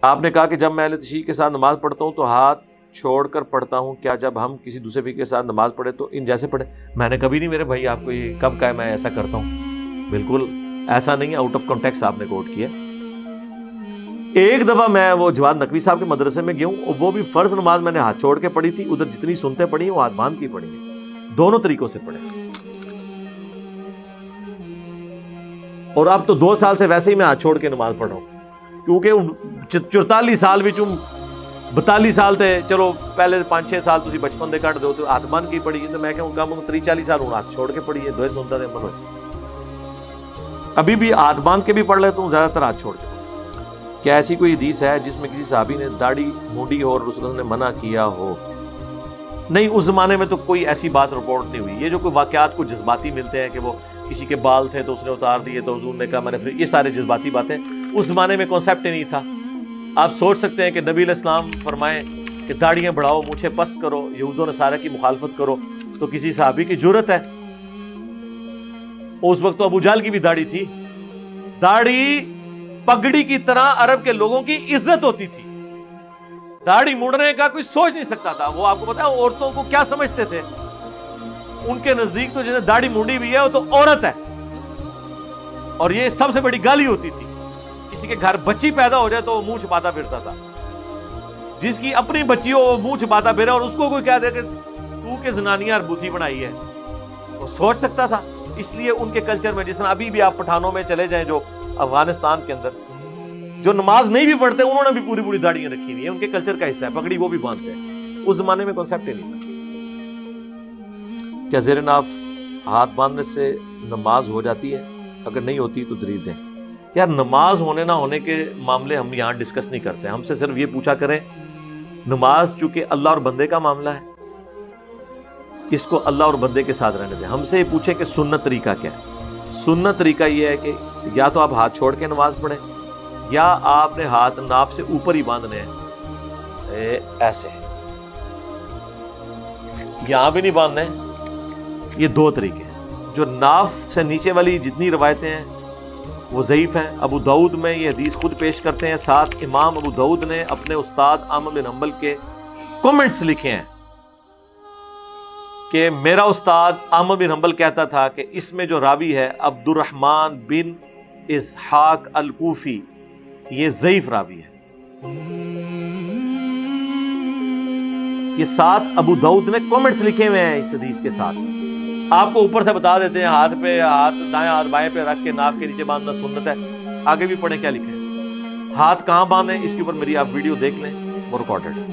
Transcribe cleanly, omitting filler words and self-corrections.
آپ نے کہا کہ جب میں اہل تشیع کے ساتھ نماز پڑھتا ہوں تو ہاتھ چھوڑ کر پڑھتا ہوں، کیا جب ہم کسی دوسرے فرقے کے ساتھ نماز پڑھے تو ان جیسے پڑھے؟ میں نے کبھی نہیں میرے بھائی آپ کو یہ کب کہا ہے میں ایسا کرتا ہوں، بالکل ایسا نہیں ہے، آؤٹ آف کانٹیکسٹ آپ نے کوٹ کیا۔ ایک دفعہ میں وہ جواد نقوی صاحب کے مدرسے میں گیا ہوں، اور وہ بھی فرض نماز میں نے ہاتھ چھوڑ کے پڑھی تھی، ادھر جتنی سنتیں پڑھی ہیں وہ ہاتھ باندھ کے پڑھی ہیں، دونوں طریقوں سے پڑھے۔ اور اب تو 2 سال سے ویسے ہی میں ہاتھ چھوڑ کے نماز پڑھ رہا ہوں، کیونکہ 44 سال بھی 42 سال تھے، چلو پہلے 5-6 سال تھی بچپن دے کٹ دو تو ہاتھ باندھ کے پڑھی، تو میں کہوں کم 30-40 سال ہوں ہاتھ چھوڑ کے پڑھی ہے، دوئے سنتا تھے من ہوئے۔ ابھی بھی ہاتھ باندھ کے بھی پڑھ لیتا ہوں، زیادہ تر ہاتھ چھوڑ کے۔ کیا ایسی کوئی حدیث ہے جس میں کسی صحابی نے داڑھی مونڈی اور رسول اللہ نے منع کیا ہو؟ نہیں، اس زمانے میں تو کوئی ایسی بات رپورٹ نہیں ہوئی۔ یہ جو کوئی واقعات کو جذباتی ملتے ہیں کہ وہ کسی کے بال تھے تو اس نے اتار دیے تو حضور نے کہا میں نے پھر، یہ سارے جذباتی باتیں، اس زمانے میں کانسیپٹ ہی نہیں تھا۔ آپ سوچ سکتے ہیں کہ نبی علیہ السلام فرمائیں کہ داڑیاں بڑھاؤ، مونچھیں پس کرو، یہود و نصارہ کی مخالفت کرو، تو کسی صحابی کی جرت ہے؟ اس وقت تو ابو جہل کی بھی داڑھی تھی، داڑھی پگڑی کی طرح عرب کے لوگوں کی عزت ہوتی تھی، داڑھی مڑنے کا کوئی سوچ نہیں سکتا تھا۔ وہ آپ کو پتا ہے عورتوں کو کیا سمجھتے تھے؟ ان کے نزدیک تو جس نے داڑھی مونڈی بھی ہے وہ تو عورت ہے، اور یہ سب سے بڑی گالی ہوتی تھی۔ کسی کے گھر بچی پیدا ہو جائے تو وہ منہ چھپاتا پھرتا تھا، جس کی اپنی بچی ہو وہ منہ چھپاتا پھرے، اور اس کو کوئی کہہ دے کہ تو کہ زنانیہ اربوتی بنائی ہے، وہ سوچ سکتا تھا؟ اس لیے ان کے کلچر میں، جس طرح ابھی بھی آپ پٹھانوں میں چلے جائیں جو افغانستان کے اندر جو نماز نہیں بھی پڑھتے انہوں نے بھی پوری پوری داڑیاں رکھی ہوئی ہیں، ان کے کلچر کا حصہ ہے، پگڑی وہ بھی باندھتے ہیں۔ اس زمانے میں کانسیپٹ ہی نہیں تھا۔ کیا زیر ناف ہاتھ باندھنے سے نماز ہو جاتی ہے؟ اگر نہیں ہوتی تو دلیل دیں۔ یار نماز ہونے نہ ہونے کے معاملے ہم یہاں ڈسکس نہیں کرتے، ہم سے صرف یہ پوچھا کریں نماز چونکہ اللہ اور بندے کا معاملہ ہے، اس کو اللہ اور بندے کے ساتھ رہنے دیں۔ ہم سے یہ پوچھیں کہ سنت طریقہ کیا ہے؟ سنت طریقہ یہ ہے کہ یا تو آپ ہاتھ چھوڑ کے نماز پڑھیں، یا آپ نے ہاتھ ناف سے اوپر ہی باندھنے ہیں، ایسے یہاں بھی نہیں باندھنے۔ یہ 2 طریقے ہیں۔ جو ناف سے نیچے والی جتنی روایتیں ہیں وہ ضعیف ہیں۔ ابو داؤد میں یہ حدیث خود پیش کرتے ہیں، ساتھ امام ابو داؤد نے اپنے استاد احمد بن حنبل کے کمنٹس لکھے ہیں کہ میرا استاد احمد بن حنبل کہتا تھا کہ اس میں جو راوی ہے عبد الرحمن بن اسحاق الکوفی، یہ ضعیف راوی ہے۔ یہ 7 ابو داؤد نے کمنٹس لکھے ہوئے ہیں اس حدیث کے ساتھ۔ آپ کو اوپر سے بتا دیتے ہیں ہاتھ پہ ہاتھ دائیں ہاتھ بائیں پہ رکھ کے ناک کے نیچے باندھنا سنت ہے۔ آگے بھی پڑھیں کیا لکھے ہیں، ہاتھ کہاں باندھیں اس کے اوپر میری آپ ویڈیو دیکھ لیں، وہ ریکارڈڈ ہے۔